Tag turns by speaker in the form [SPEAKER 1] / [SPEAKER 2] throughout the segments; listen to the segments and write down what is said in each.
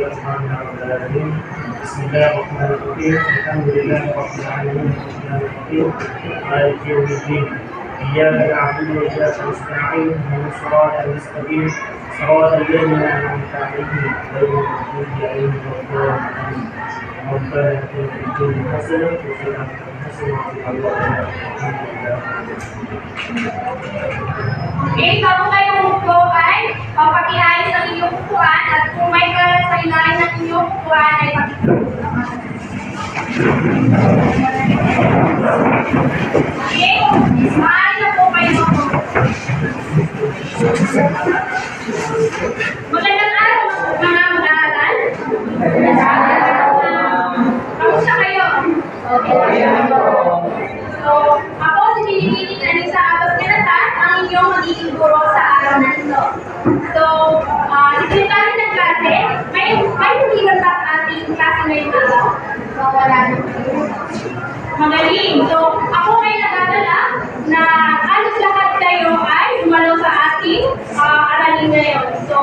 [SPEAKER 1] أسمائنا رب العالمين. بسم الله الرحمن الرحيم. الحمد لله رب العالمين الرحمن الرحيم مالك يوم الدين. إياك نعبد وإياك نستعين اهدنا الصراط المستقيم صراط الذين أنعمت عليهم غير المغضوب عليهم ولا الضالين. ربنا آتنا في الدنيا حسنة وفي الآخرة حسنة وقنا عذاب النار.
[SPEAKER 2] Okay, bago kayo umupo ay papakiayos ang inyong upuan at kung may kalat sa ilalim ng inyong upuan ay okay, maaari na po kayo. Magandang araw mga mag-aaral. Kamusta kayo? Okay. So, ako si Pilipining Anissa Abbas Canatan, ang inyong magiging guro sa araw na ito. So, sekretary ng klase, may tuligan ba sa ating klase ngayong araw? So, wala na. Magaling. So, ako may nagdadala na halos lahat kayo ay dumalaw sa ating aralin ngayon. So,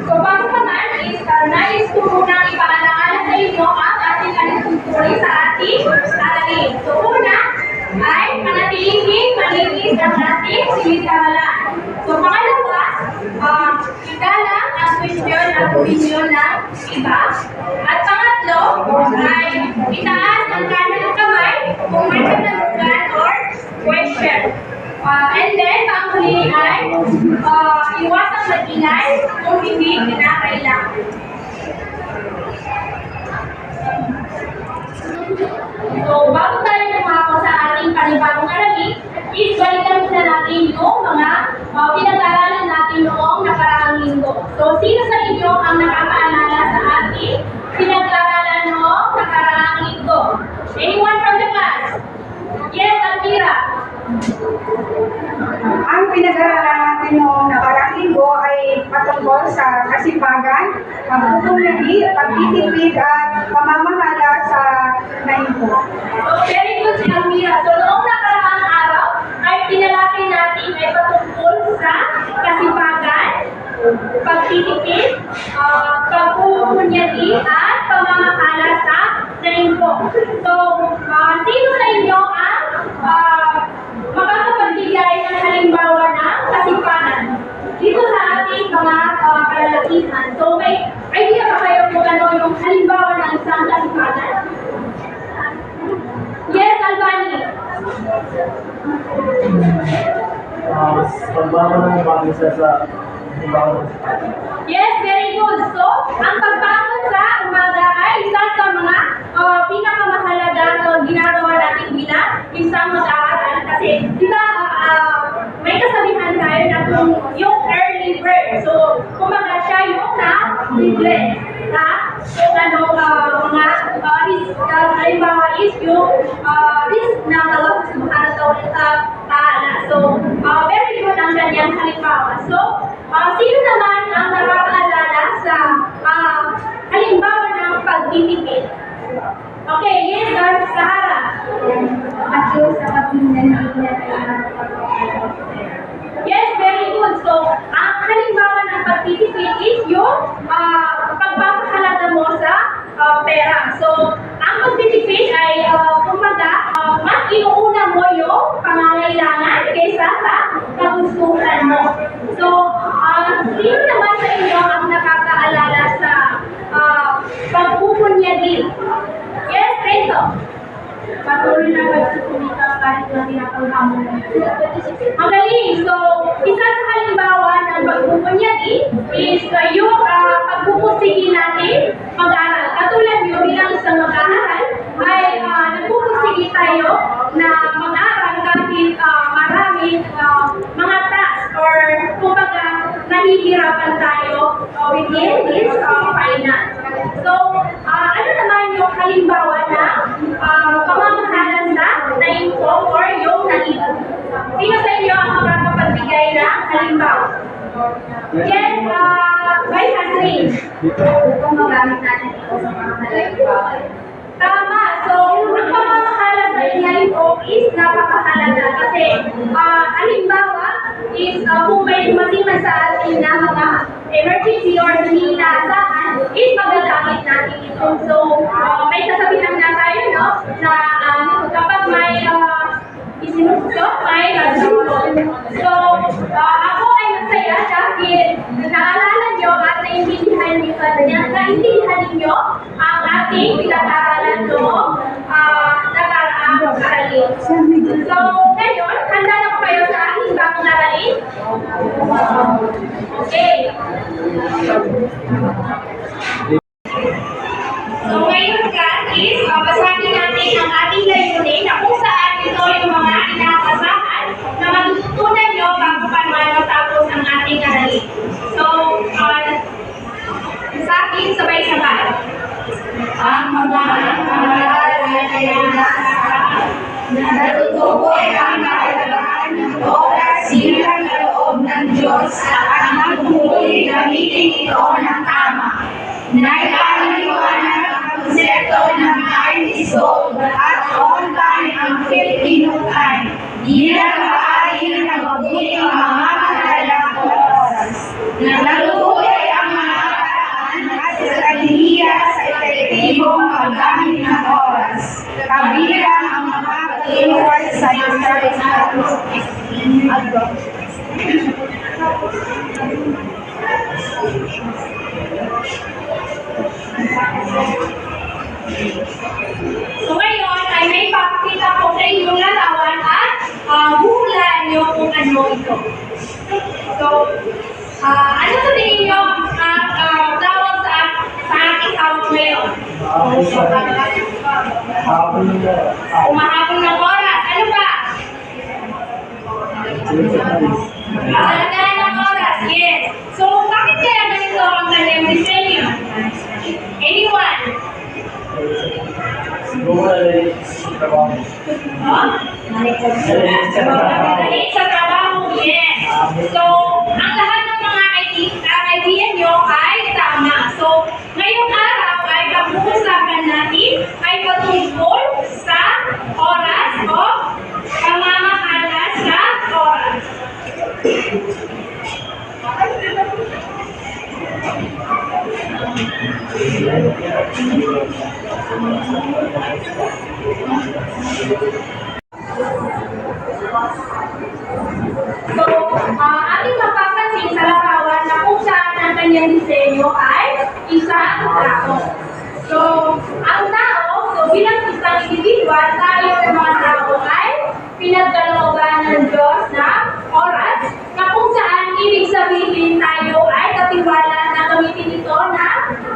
[SPEAKER 2] bago naman is nais ko munang ipaalala sa inyo ang ating alituntunin sa ating aralin. So, una ay manatiling malinis ang ating silid-aralan. So, pangalawa, igalang ang question at opinion ng iba. At pangatlo ay itaas ang kanang kamay kung may katanungan or question. And then, panghuli ay iwasang mag-ingay kung hindi kinakailangan. So, bago tayo lumako sa ating panibagong aralin, is balikan muna natin yung mga pinag-aaralan natin noong nakaraang linggo. So, sino sa inyo ang nakakaalala sa ating pinag-aaralan noong nakaraang linggo? Anyone from the class? Yes, Almira.
[SPEAKER 3] Ang pinag-aaralan natin noong nakaraang linggo ay patungkol sa kasipagan, pagpupulagi, pagtitipid at pamamahala sa naimpo.
[SPEAKER 2] So, very good si Almira. So, noong nakaraang araw ay pinalaki natin ay patungkol sa kasipagan, pagtitipid, pagpupunyagi at pamamahala sa naimpo. So, sino sa inyo ang makakapagbigay ng halimbawa ng kasipagan dito sa ating mga kalalakihan? So, may idea ba kayo kung ano yung halimbawa ng isang kasipagan? Yes, Albani.
[SPEAKER 1] Pagbago ng bagay sa
[SPEAKER 2] Yes, very good. So, ang pagbangon sa umaga ay isa sa mga pinakamahalaga na ginagawa natin bilang isang mag-aaral. Kasi, di ba, may kasabihan tayo na kung yung early bird. So, kumbaga siya yung na-reflect. Kung ano, mga halimbawa is yung risk na Allah subhanahu wa ta'ala. So, very good ang kanyang halimbawa. So, sino naman ang nakakaalala sa halimbawa ng pagtitipid? Okay, yes, Sahara. Yes, very good. So, ang halimbawa ng pagtitipid is yung pagpapahalaga mo sa pera. So, ang pagtitipid ay kumbaga, mas inuuna mo yung pangangailangan kaysa sa kagustuhan mo. So, sino naman sa inyo ang nakakaalala sa pagpupunyagi? Yes, Rento. Patuloy na pagsukumita kahit na tinapaghamon. Magaling. So, isa sa halimbawa ng pagpupunyagi is yung pagpupusigi natin mag-aaral. Katulad nyo bilang isang mag-aaral ay nagpupusigi tayo na mag-aaral kahit maraming mga tasks or kumbaga nahihirapan tayo within this finance. So, ano naman yung halimbawa na pamamahalan sa naimpo or yung nalito? Sino sa inyo ang makakapagbigay ng halimbawa? Yes, by Hasrin. Kung magamit natin ito sa mga halimbawa. Tama. So, ang pamamahala sa naimpo is napakahalaga kasi halimbawa is kung may dumating man sa atin na mga emergency or hindi inaasahan, is magagamit natin ito. So, may sasabihan na tayo, no, na kapag may isinusok, may nagsulong. So, ako ay masaya dahil naalala nyo at naintindihan ninyo ang ating pinag-aralan noong nakaraang aralin. So, ngayon, handa na po kayo sa ating bagong aralin? Okay. So, ngayon class is, basahin natin ang ating layunin na kung saan ito yung mga inaasahan na matututunan nyo bago pa naman matapos ang ating aralin. So, sa akin, sabay-sabay. Ang mga natutukoy ang kaalagaan ng oras silang na loob ng Diyos at nagmumuli gamitin ito ng tama. Naialiwanag ang konsepto ng time is gold at on time ang Filipino time. Ginagawain ng mabuting mamamahala ng oras. Nalutuloy ang mga paraan at estratehiya sa epektibong paggamit ng oras. Kabilang ang mga framework sa service So ngayon ay may pakita ko sa inyong larawan at hulaan nyo kung ano ito. So, ano sa tingin nyo ang tawag sa ating tawag ngayon? Umahapon ng oras. Ano ba? Alagaan ng oras. Yes. So, bakit kaya ganito ang kanyang disenyo? Anyone? Galing sa trabaho, yes. So, ang lahat ng mga idea nyo ay tama. So, ngayong araw ay pag-uusapan natin ay patungkol sa oras o pamamahala sa oras. So, ating mapapansin sa larawan na kung saan ang kanyang disenyo ay isang tao. So, ang tao, bilang isang individual, tayo ng mga tao ay pinagkalooban ng Diyos na oras na kung saan ibig sabihin tayo ay katiwala na gamitin ito na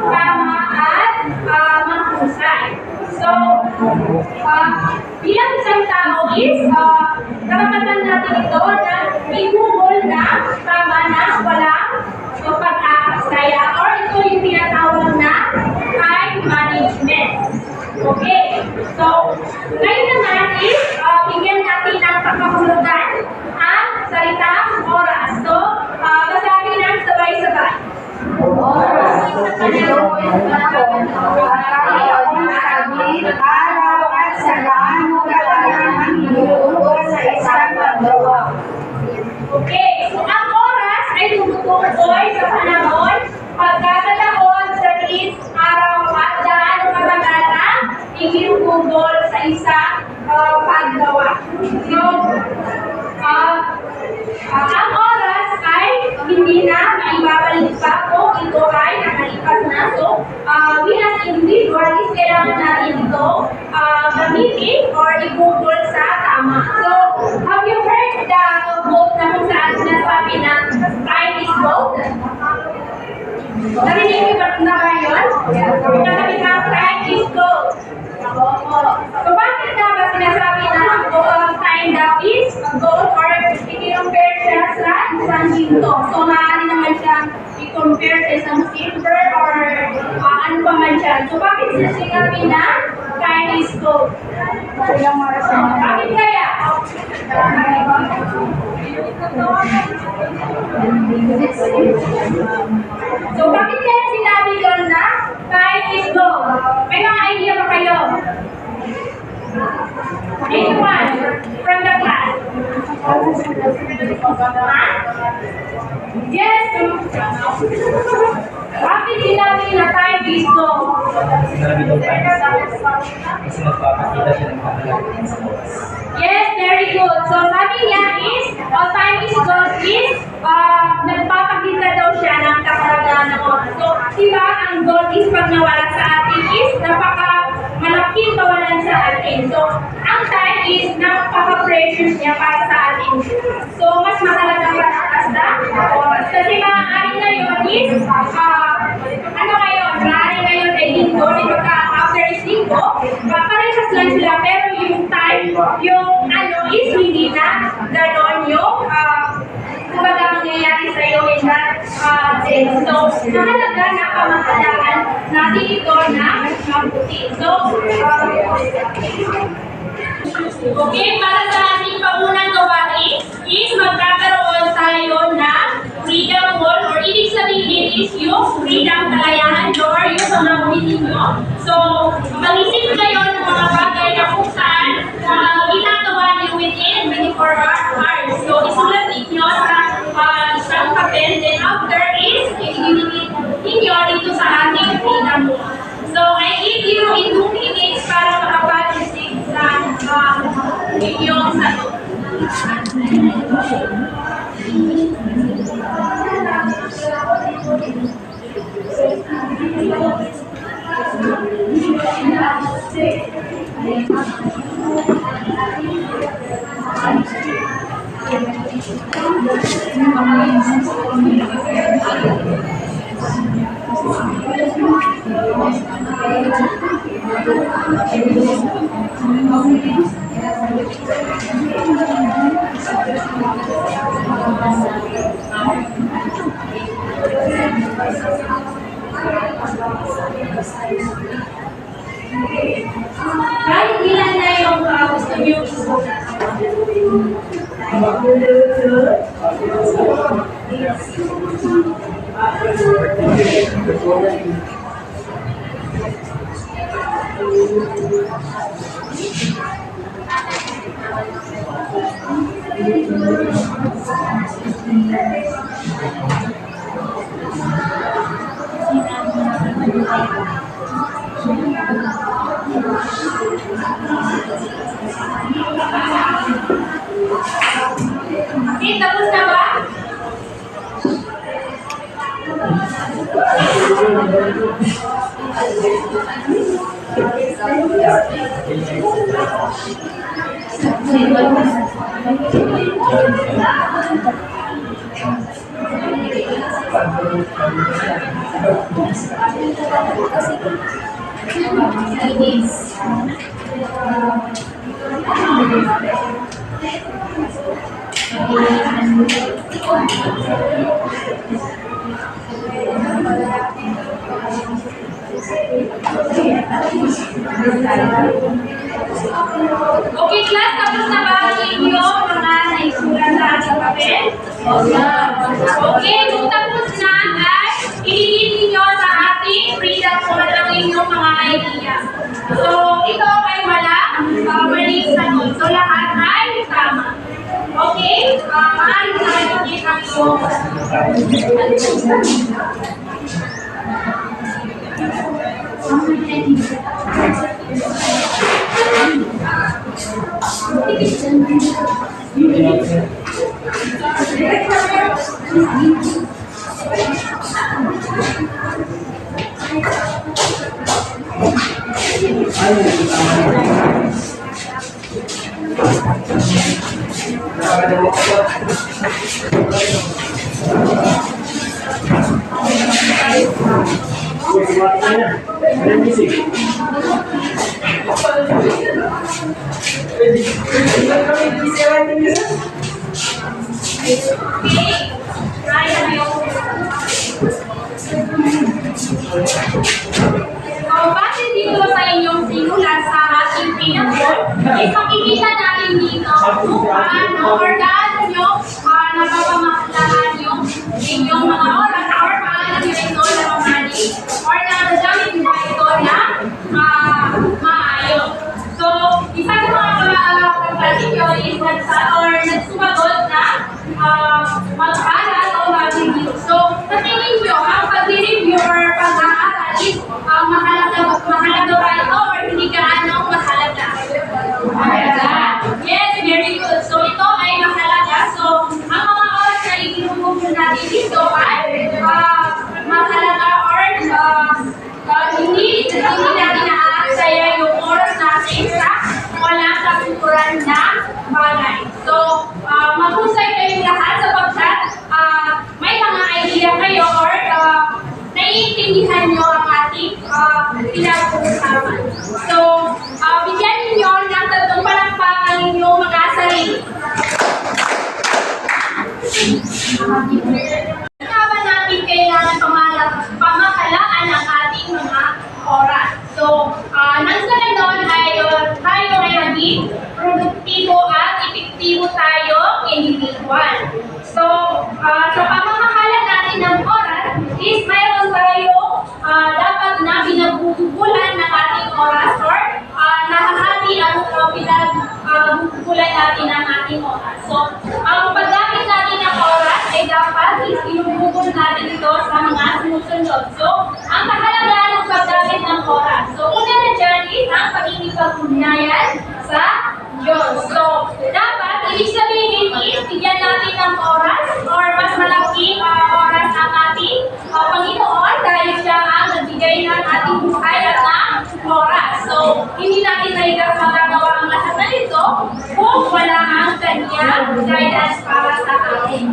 [SPEAKER 2] tama at mahusay. So, bilang isang tao is, karapatan natin ito na i-google na tama na walang pag-aasaya or ito yung tinatawag na time management. Okay, so ngayon naman is bigyan natin ng kakahulugan ang salitang oras. So, basahin ng sabay-sabay. Oras sa kanyang araw at sa gaano katagal ang hinuhukol sa isang paggawa. Okay, so ang oras ay tumutukoy sa panahon, pagkakataon sa liit, araw at gaano katagal ang hinuhukol sa isang paggawa. So, ang oras ay hindi na maibabalik pa kung ito ay nakalipas na. So, we as individuals, kailangan natin ito gamitin or i-google sa tama. So, have you heard the quote na kung saan sinasabi na time is gold? Narinig mo ba yun? Nasabi na time is gold. So, bakit nga ba sinasabi na time daw is gold or i-compare siya sa isang ginto? So, maaari naman siyang i-compare sa isang silver or ano pa man siya. So, bakit sinasabi na time is gold? Bakit kaya? So, bakit kaya sinabi doon na time is gold? May mga idea ba kayo? Anyone from the class? Yes! Bakit sinabi na time is go?
[SPEAKER 4] Sinabi daw tayo kasi nagpapakita siya ng kahalagan sa oras.
[SPEAKER 2] Yes, very good. So, sabi niya is, time is gold is, nagpapakita daw siya ng kahalagahan ng oras. So, diba, ang gold is pag nawala sa atin is, malaking kawalan sa atin. So, ang time is, napaka-precious niya para sa atin. So, mas mahalaga pa sa oras. Kasi maaari ngayon is, maaari ngayon ay linggo, di ba ka, after is linggo, parehas lang sila, pero yung time, is hindi na ganon yung kumbaga mangyayari sa'yo in that day. So, nahalaga na pamahalagan natin ito na mabuti. So, okay, para sa ating paunang gawain is magkakaroon tayo ng freedom wall or ibig sabihin is yung freedom kalayahan nyo or yung mga meeting nyo. So, mag-isip kayo ng mga bagay na kung saan ginagawa nyo within 24 hours. So, isulat ninyo sa isang papel. Then after is, i-delete ninyo dito sa ating freedom wall. So, I give you in 2 minutes para makapag-isip sa inyong sagot. Kahit ilan na yung gusto nyo isulat. Okay, tapos na ba? Okay, class, tapos na ba ang inyong mga naisulat sa ating papel? Okay, kung tapos na, ay ililin ninyo sa ating freedom wall ang inyong mga idea. So, ito ay maling sagot. So, lahat ay tama. Okay? Maaaring sa kayo ang bakit dito sa inyong sinulat sa ating pinapol, ipakikita natin dito kung paano or gaano nyo napapamahalaan yung inyong mga oras or paano nyo ito napamanage or nagagamit nyo ito na maayos. So, isa sa mga pagkakalin nyo is nagsumagot na mag-aral o mag-review. So, sa tingin nyo, ang pag-review or pag-aaral is mahalaga ba ito or hindi gaano mahalaga? Mahalaga. Yes, very good. So, ito ay mahalaga. So, ang mga oras na itinutulong natin dito ay mahalaga or hindi natin naaaksaya yung oras natin sa walang katuturan na bagay. So, maghusay kayong lahat sapagkat may mga idea kayo or naiintindihan nyo ang ating pinag-uusapan. So, bigyan ninyo ng tatlong palakpakan ninyong mga sarili. Haba natin kailangan pamahalaan ang ating mga oras. So, nang sa ganon ay tayo ay maging produktibo at epektibo tayo individual. So, sa pamamahala natin ng oras is mayroon tayo dapat na binabubulan ng ating oras or nahahati ang pinagbubulan natin ng ating oras. So, ang paggamit natin ng oras ay dapat is inububol natin ito sa mga sumusunod. So, ang kahalagahan ng paggamit ng oras. So, una na dyan is ang pag-ibig-pag-ugnayan sa Diyos. So, dapat, ibig sabihin is, bigyan natin ng oras or mas malaking oras ang ating Panginoon dahil siya ang nagbigay ng ating buhay at ng oras. So, hindi natin magagawa ang lahat na ito kung wala ang kanyang guidance para sa atin.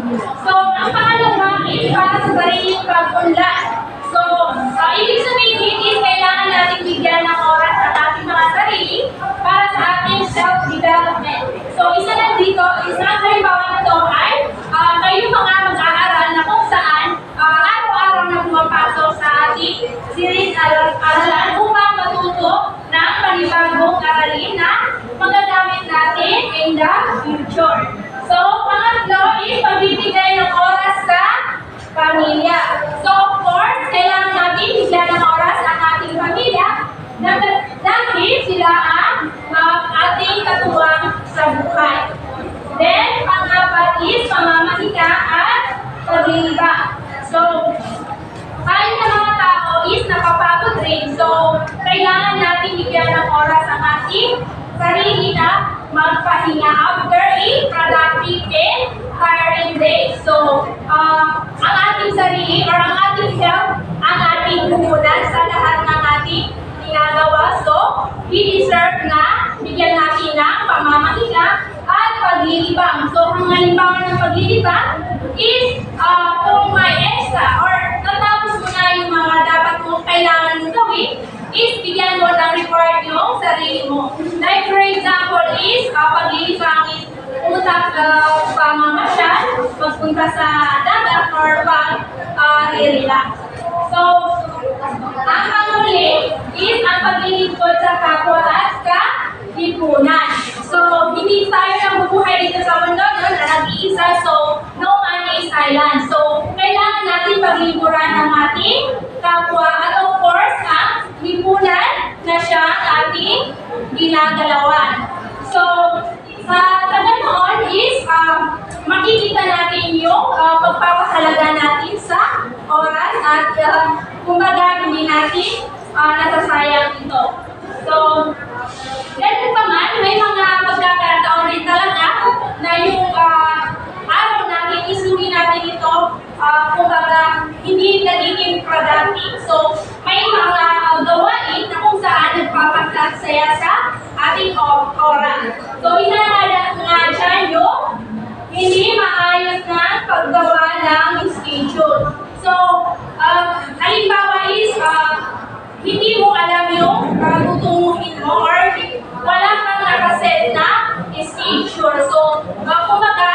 [SPEAKER 2] So, ang pangalawa is para sa sariling pag-unlad. So, ibig sabihin is kailangan natin bigyan ng oras sa ating mga sarili para sa ating self-development. So, isa lang dito, isang halimbawa nito ay kayo mga mag-aaral na kung saan araw-araw na pumapasok sa ating silid-aralan upang matuto ng panibagong aralin na magagamit natin in the future. So, pangatlo is pagbibigay ng oras sa pamilya. So, of course, kailangan natin bigyan ng oras ang ating pamilya dahil sila ang ating katuwang sa buhay. Then, pang-apat is pamamanika at paglilibang. So, kahit na mga tao is napapagod rin. So, kailangan natin bigyan ng oras ang ating sarili na magpahinga after a productive and tiring day. So, ang ating sarili or ang ating health, ang ating puhunan sa lahat ng ating ginagawa. So, we deserve na bigyan natin ng pamamahinga at paglilibang. So, ang halimbawa ng paglilibang is kung may extra or natapos mo na yung mga dapat mong kailangan gawin, is bigyan mo ng reward yung sarili mo. Like for example is, paglilibang is pumunta pamamasyal, magpunta sa dagat or pag-relax. So, ang panghuli is ang paglilingkod sa kapwa at kalipunan. So, hindi tayo nabubuhay dito sa mundo na nag-iisa. So, no man is island. So, kailangan natin paglingkuran ang ating kapwa at of course, ang lipunan na siya ating ginagalawan. So, sa ganoon is makikita natin yung pagpapahalaga natin sa oras at kumbaga hindi natin nasasayang ito. So, ganun pa man, may mga pagkakataon din talaga na yung araw natin is hindi natin ito kumbaga hindi nagiging productive. So, may mga gawain na kung saan nagpapagsaya sa ating oras. So, inaalala nga dyan yung hindi maayos na paggawa ng schedule. So, halimbawa is, hindi mo alam yung tutunguhin mo or wala kang nakaset na schedule. So, kumbaga,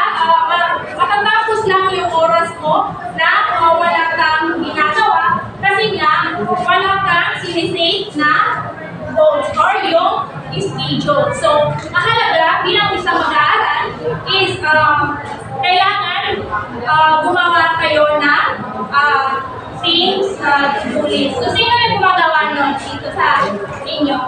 [SPEAKER 2] matatapos lang yung oras mo na wala kang ginagawa kasi nga wala kang sinisave na goals or yung schedule. So, mahalaga bilang isang mag-aaral is kailangan gumawa kayo ng things to-do list. So, sino may gumagawa nun dito sa inyo?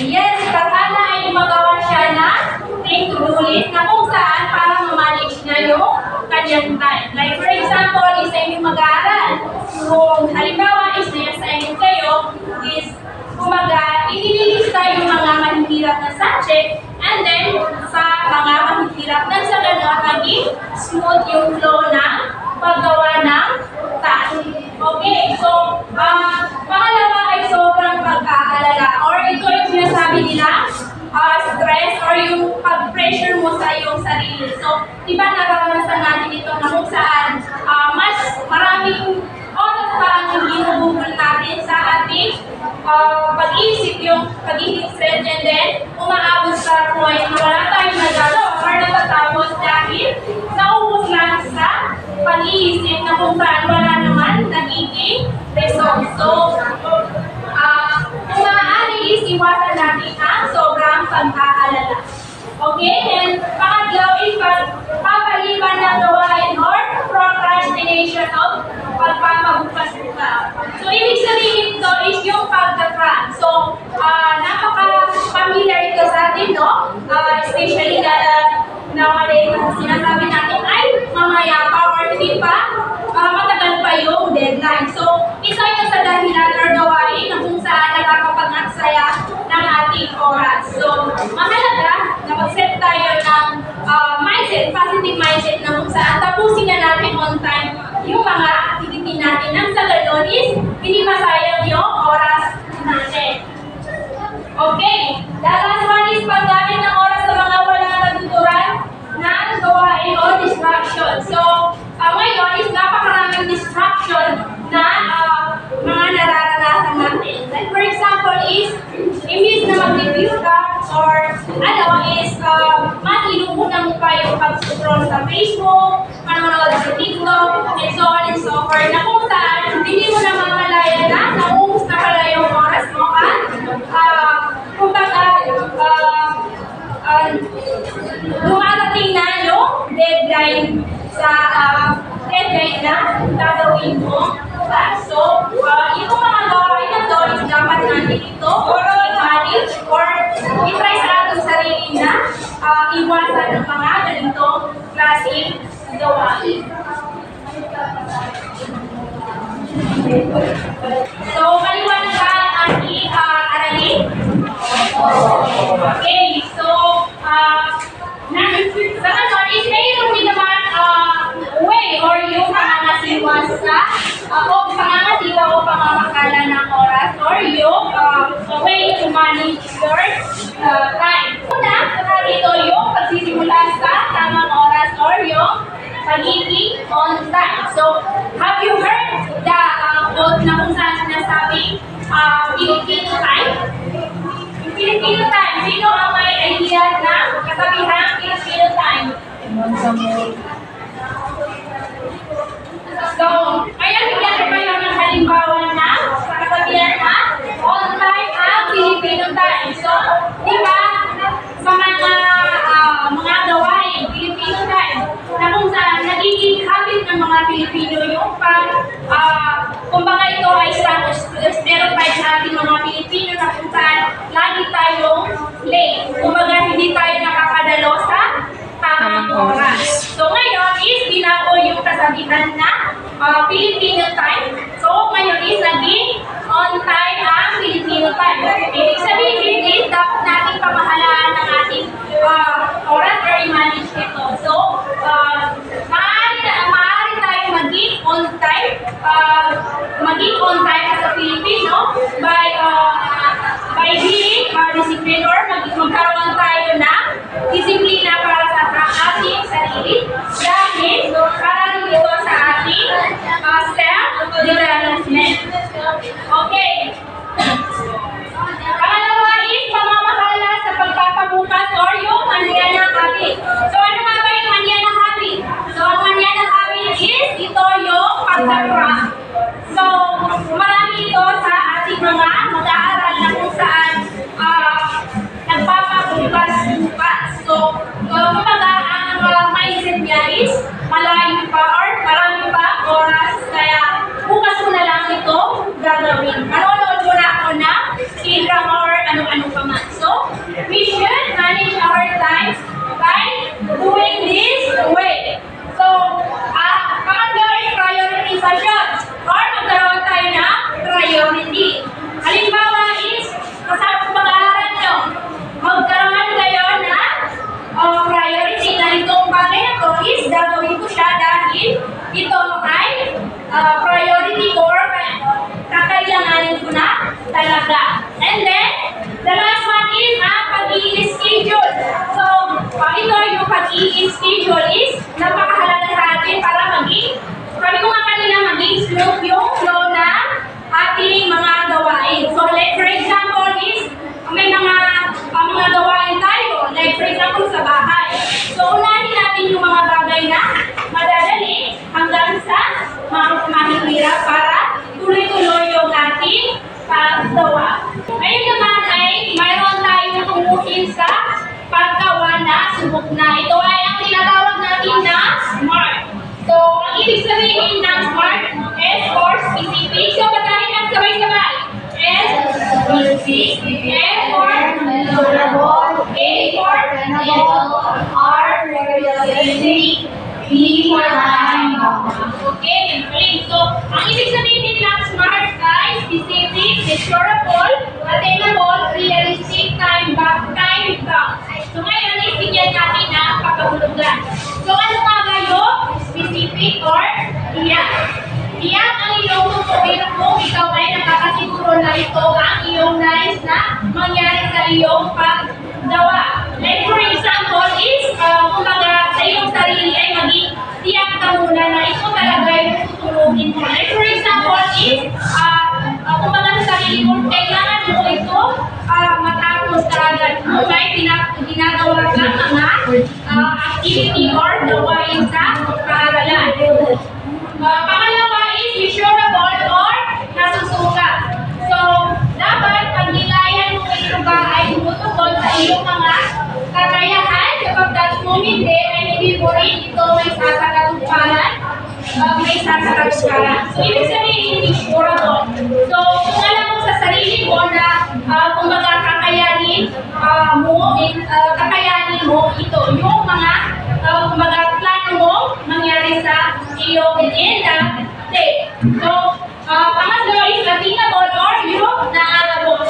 [SPEAKER 2] Yes, Katana ay gumagawa siya siya na to-do list na kung saan para ma-manage niya yung kanyang time. Like for example, isa yung mag-aaral. Kung halimbawa is may assignment kayo, is kumaga, inililista yung mga mahihirap na subject, and then sa mga mahihirap na sa gano'n, maging smooth yung flow ng paggawa ng task. Okay, so, pangalawa ay sobrang pag-aalala, or ito yung sinasabi nila, stress or yung pag-pressure mo sa iyong sarili. So, di ba naranasan natin ito na kung saan mas maraming oras pa ang ginugugol natin sa ating pag-iisip yung pagiging stress, and then umaabot sa point na wala tayong nagagawa or natatapos dahil nauubos lang sa pag-iisip na kung saan wala naman nagiging result. So, kung maaari is iwasan natin ang sobrang pag-aalala. Okay? And pangatlo is pagpapaliban ng gawain or procrastination of pagpapabukas-bukas. So, ibig sabihin ito is yung pagkakran. So, napaka-familiar ito sa atin, no? Especially nowadays, sinasabi natin ay mamaya pa or hindi pa matagal pa yung deadline. So, isa ito sa dahilan or gawain na kung saan nakakapag-aksaya ng ating oras. So, mahalaga na mag-set tayo ng mindset, positive mindset na kung saan tapusin na natin on time yung mga activity natin. Nang sa ganoon is hindi masayang yung oras natin. Okay, the last one is paggamit ng oras sa mga walang natuturan na gawain o distraction. So, ngayon is napakaraming distraction na mga nararanasan natin. Like for example is, imbis na mag-review ka or is mas inuunan mo pa yung pag-scroll sa Facebook, manonood sa TikTok, and so on and so forth, na kung saan hindi mo namamalaya na nauubos na pala yung oras mo at dumarating na yung deadline sa deadline na gagawin mo. So, yung mga gawain na to is dapat natin ito i-manage or i-try sa ating sarili na iwasan ng mga ganitong klaseng gawain. So, maliwanag ba ang ating aralin? Okay, so, sa kanon is mayroon din naman way or yung pangangasiwa sa pangangasiwa o pangamakala ng oras or yung way to manage your time. Una, dito yung pagsisimula sa tamang oras or yung pagiging on time. So, have you heard the quote na kung saan sinasabing Filipino time? Filipino time. Sino ang may idea ng kasabihang Filipino time? So, kaya bigyan ko kayo ng halimbawa na sa kasabihan na on time ang Filipino time. So, di ba, sa mga gawain, Filipino time, na kung saan nagiging habit ng mga Pilipino yung kumbaga ito ay stereotype sa ating mga Pilipino na kung saan lagi tayong late. Kumbaga hindi tayo nakapadalo sa tamang oras. So ngayon is binago yung kasabihan na Filipino time. So ngayon is naging on time ang Filipino time. Ibig sabihin is dapat natin pamahalaan ng ating oras or i-manage ito. So maaari tayo maging on time as a Filipino by being disciplined or magkaroon tayo ng disiplina para sa ating sarili dahil para rin ito sa ating self-development. Okay. Pangalawa is pamamahala sa pagpapabukas or yung manyanang habit. So ano nga ba yung manyanang habit? So ang manyanang habit is ito yung pagkakram. So marami ito sa ating mga mag-aaral na kung saan nagpapabukas-bukas. So kumbaga ang mindset niya is malayo pa or marami pa oras kaya bukas mo na lang ito gagawin. Manonood muna ako na K-drama or ano-ano pa man. So we should manage our talaga. And then, the last one is ang pag-i-schedule. So, ito yung pag-i-schedule is napakahalaga sa atin para maging, sabi ko nga kanina, maging smooth yung flow ng ating mga gawain. So, like for example is, may mga gawain tayo, like for example sa bahay. So, unahin natin yung mga bagay na madadali hanggang sa mahihirap para tuloy-tuloy yung ating paggawa. Ngayon naman ay mayroon tayong tungkulin sa paggawa na subok na. Ito ay ang tinatawag natin na SMART. So, ang ibig sabihin ng SMART, S for specific. So, basahin ang sabay-sabay. S, specific. S for measurable. A for attainable. R for realistic. B for time. Okay, so, ang ibig sabihin ng SMART ay specific, measurable, attainable, realistic, time-bound. So, ngayon, ibigyan natin ang pagkahulugan. So, ano nga ba yung specific or iyak? Iyak ang iyong tutuin kung ikaw ay nakakasiguro na ito ang iyong nais na mangyari sa iyong paggawa. Like for example is, kumbaga sa iyong sarili ay maging tiyak ka muna na ito talaga yung tutulungin mo. Like for example is, kumbaga sa sarili mo, kailangan mo ito matapos kaagad mo may ginagawa ka mga activity or gawain sa paaralan. Pangalawa is measurable or nasusukat. So, dapat pagnilayan mo ito ba ay tumutugon sa iyong mga kakayahan kapag kung hindi ay hindi mo rin ito may sasakatuparan. So, ibig sabihin measurable. So, kung alam mo sa sarili mo na kumbaga kakayanin mo ito, yung mga kumbaga plano mo mangyari sa iyong agenda. So, pangatlo is attainable or yung naaabot.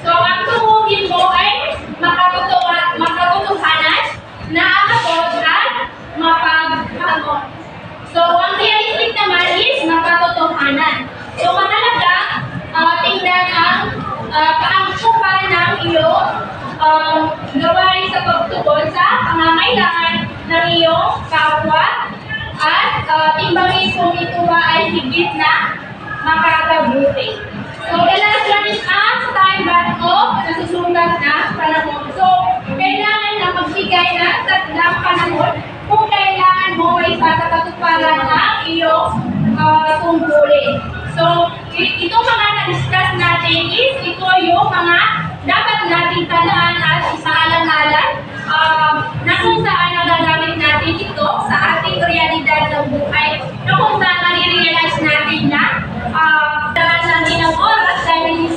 [SPEAKER 2] So, ang tumuhin mo ay makatotohanan, naaabot at mapag-abot. So, ang realistic naman is makatotohanan. So, mahalaga tingnan ang kaangkupan ng iyong gawain sa pagtugon sa pangangailangan ng iyong kapwa at timbangin kung ito ba ay higit na makakabuti. So, the last one is ang time-bound o nasusulat na panahon. So, kailangan na magbigay ng tatlang panahon kung kailangan mo ay sasagutuparan ang iyong tungkulin. So, itong mga na-discuss natin is ito yung mga dapat natin tandaan at isaalang-alang na kung saan nagagamit natin ito sa ating realidad ng buhay, na kung saan marirealize natin na dahil natin ang oras dahil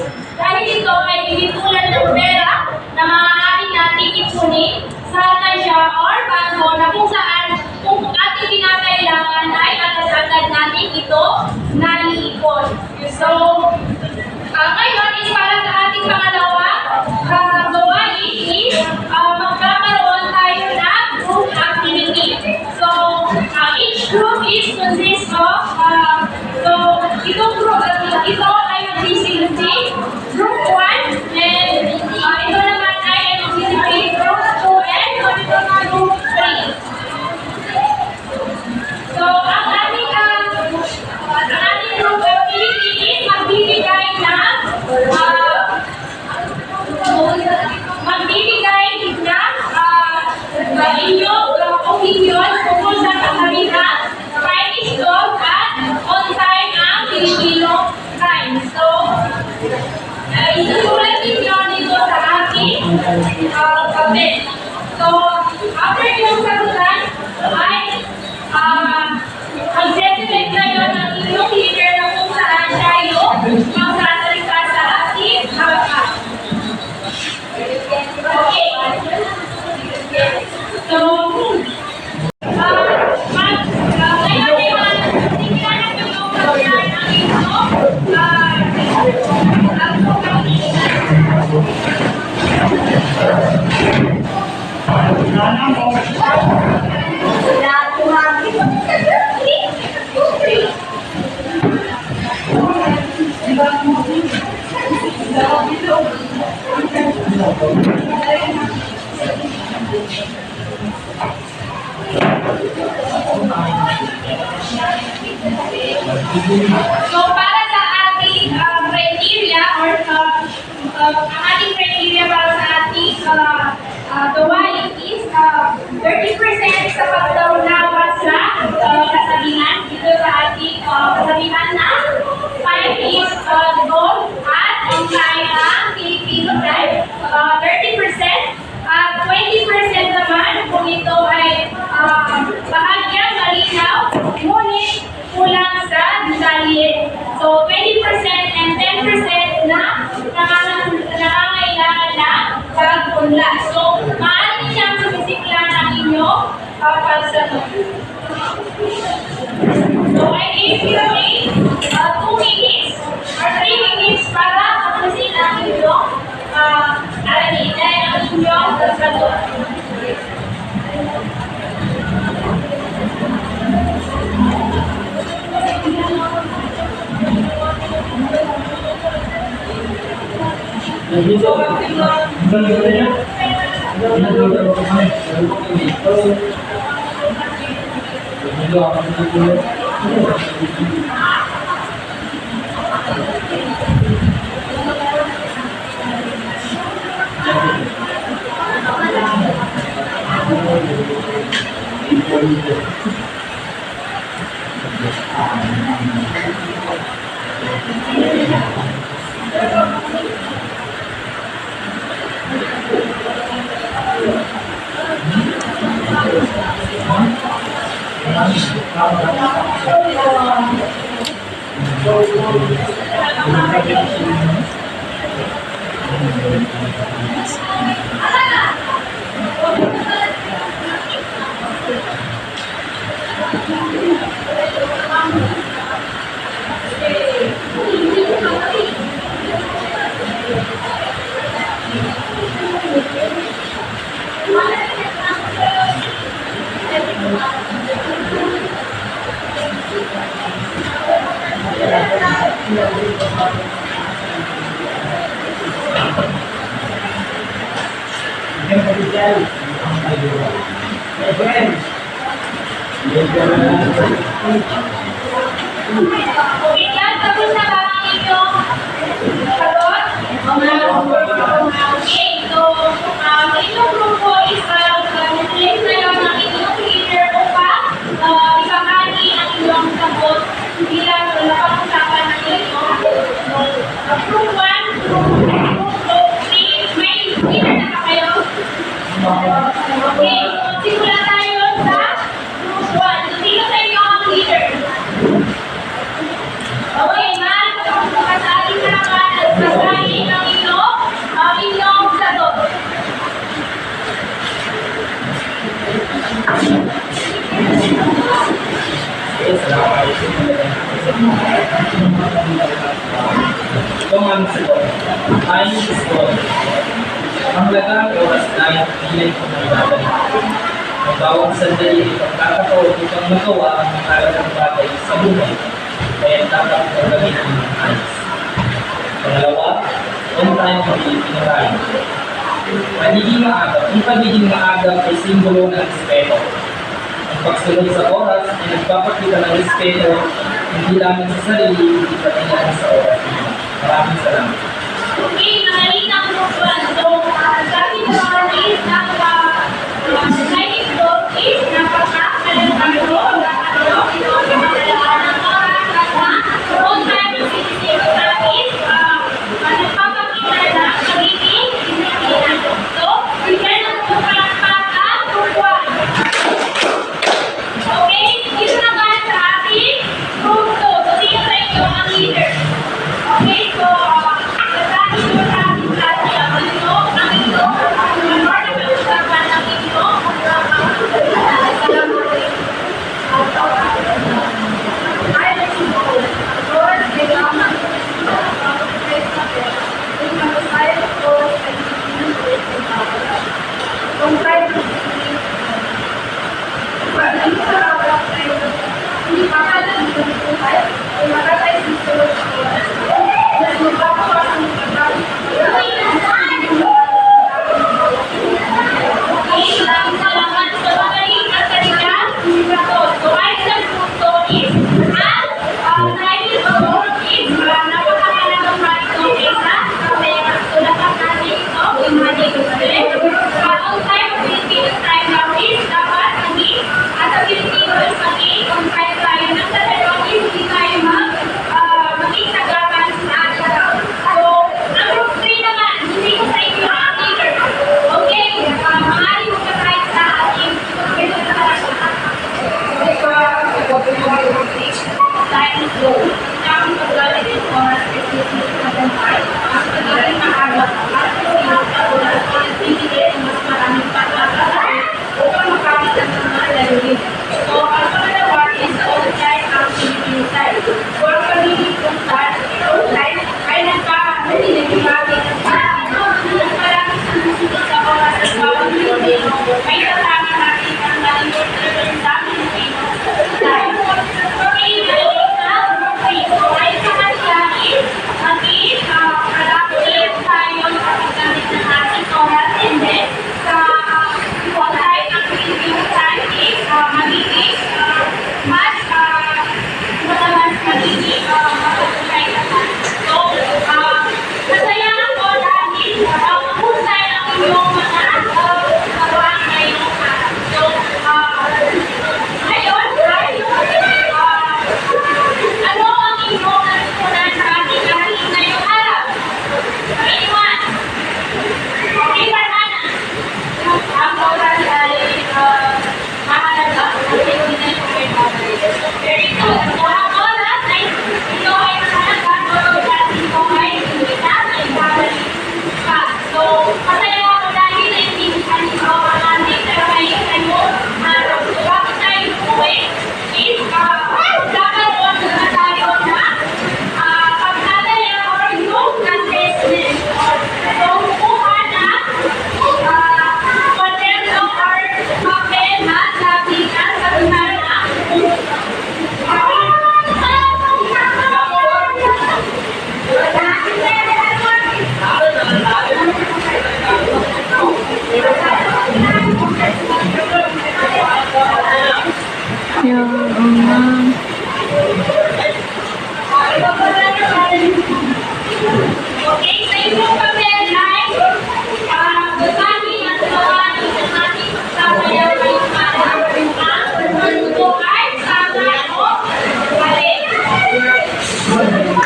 [SPEAKER 2] ito ay hindi tulad ng pera na maaari natin ipunin sa kasya or bago na kung saan kung ating kinakailangan ay agad-agad natin ito naiipon. So, ngayon is para sa ating pangalawang gawain is magkakaroon tayo ng group activity. So, each group is consists of ito ay mag-CCC, group 1, and ito naman ay mag-CCC, group 2, and group 3. So, ang ating group activity is magbibigay ng So, para sa ating criteria or ang ating criteria para sa ating gawain is 30% sa pagdaunawa sa kasabihan dito sa ating kasabihan na 5 is gold at ang kaya Filipino type 30% at 20% naman kung ito ay bahagyang malinaw ngunit kulang sa detalye. So 20% and 10% na nangangailangan na pag-unla. So maaari siyang sumisiklan ang inyong pagsagot. So I give you a 2 minutes or 3 minutes para tapusin ang inyong aralin dahil ang inyong pagsagot. Okay, tapos na ba ang inyong sagot? Okay, so ang inyong grupo is nag-select na lang ng inyong leader upang ibahagi ang inyong sagot bilang napag-usapan ng inyong group 1, group 3, may leader na ba kayo? Okay, so simula tayo sa group 1. So, sino sa inyo ang leader? Okay, man, kasali na naman at kasali ng inyong sagot.
[SPEAKER 4] Itong ang sagot, time is gold. Ang lagang oras na pinay ko ng bagay. Ang bawang sandali pagkakataon upang magawa ang mahalagang bagay sa buhay. Kaya dapat ko gamitin ng ayos. Pangalawa, kung tayo pinakain. Ang pagiging maagap ay simbolo ng respeto. Ang pagsunod sa oras ay nagpapakita ng respeto hindi lamang sa sarili, hindi pati lang sa oras. Maraming salamat.
[SPEAKER 2] Okay, nalina ang group 1. So, sabi naman is sliding door is napaka-kalalang on time CCTV is nagpapakita ng pagiging disiplina. So, bigyan ng pagpapakita group 1. Okay, dito naman sa ating group 2. So, sino sa inyo ang leader? Okay, so, kasali nyo sa ating klase ang inyong pag-usapan ng inyong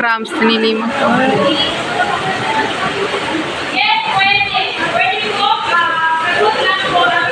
[SPEAKER 5] crumbs na nilimot ko.
[SPEAKER 2] Yes, pwede. Pwede po. Pagod lang po ang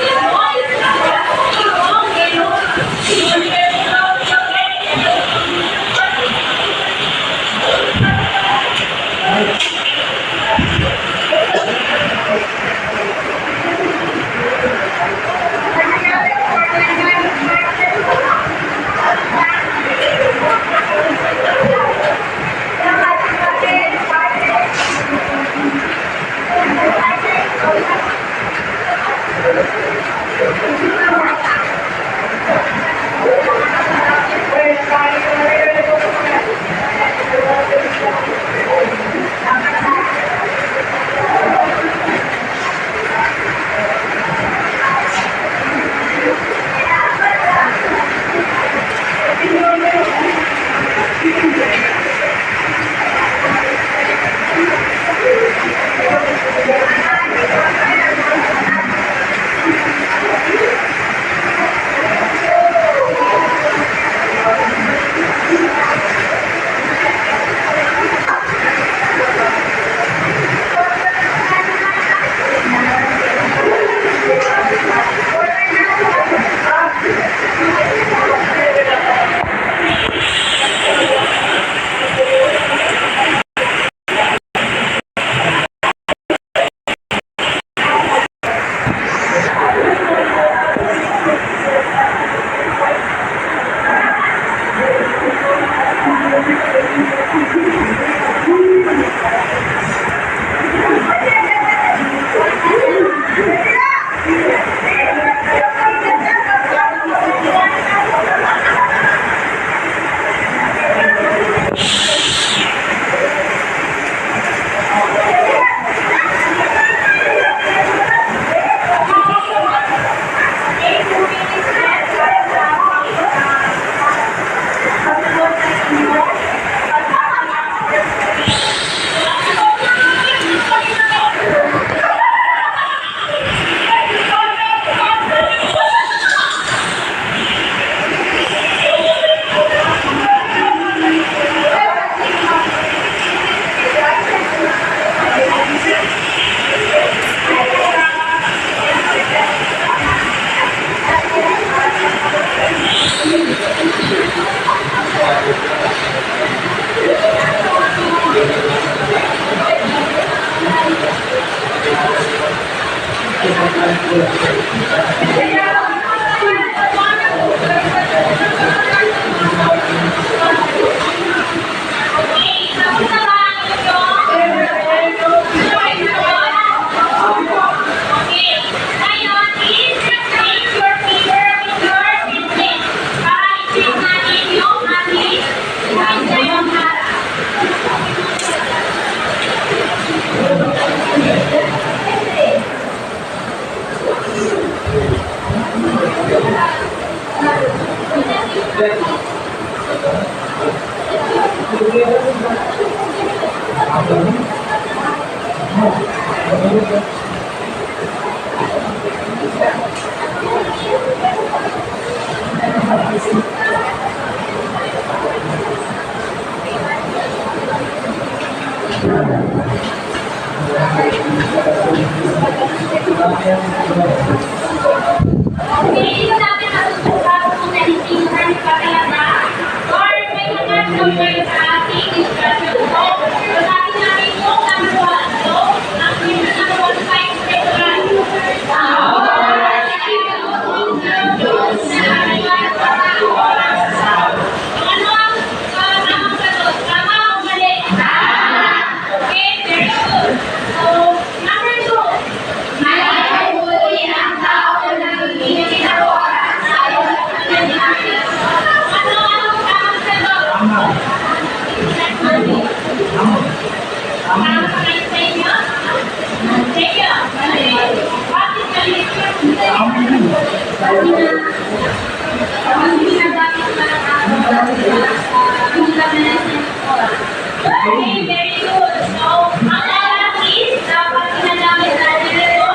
[SPEAKER 2] Okay, very good. So, ang alam is, dapat ginagamit natin ito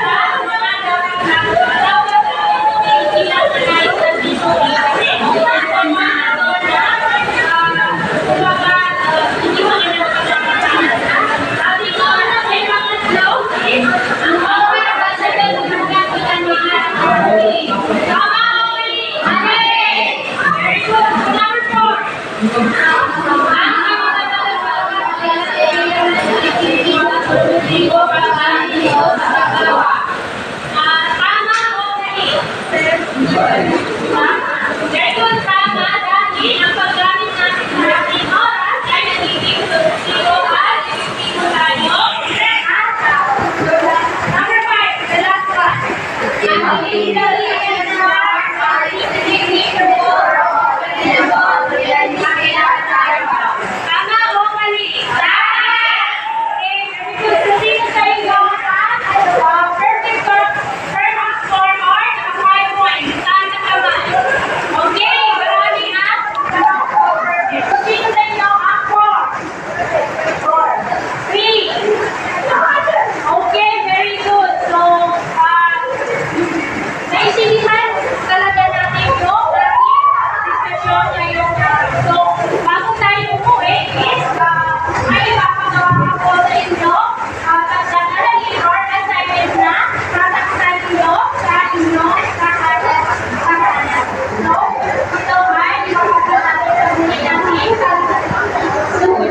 [SPEAKER 2] sa mga dapat ilalagay sa dito. Kasi, kung ano na Tama o mali? Very good, tama. Dahil ang paggamit natin ng ating oras ay nagiging produktibo at epektibo tayo. Number 5, the last one. Ang illegally and tama o mali? Okay, proceed tayo ang perfect form or 5 points. Saan na naman? Okay, marami na. Proceed tayo ang 4, 3. Okay, very good. So, naisipan talaga natin yung diskusyon ngayong araw. So, bago tayo umuwi is, may ipapagawa ako sa inyo pagdadalhin or assignment na tataktan nyo sa inyong kahanan. So, ito ay ipapagawa natin sa inyo soon.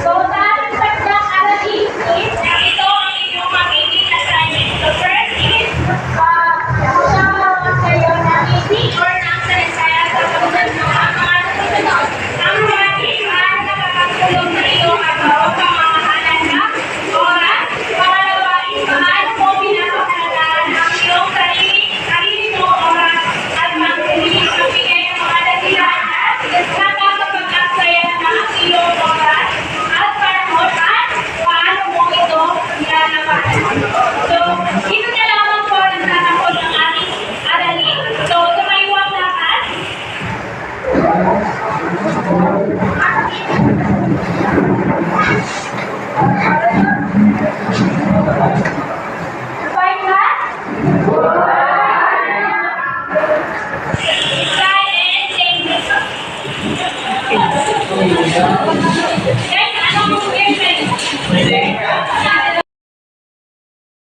[SPEAKER 2] So, dahil sa pagkakalagin is, ito ang inyong magiging assignment. So, first is, sama kayo ng easy or ng saysaya sa pagkakalagin ng mga nasusunod. Number 1 is, nakakatulong sa iyo ang bawang pamamahalan ng oras. Pangalawa is, paano mo pinapakalagaan ang iyong sarili mo oras at magbigay ng mga dahilan at nakakapag-aksaya ng iyong oras at panahon at paano mo ito nilalaman. So, ito na lamang po ang tatapos ng ating aralin. So, tumayuan lahat. Fine lahat? Try and take this. Guys, anong movement?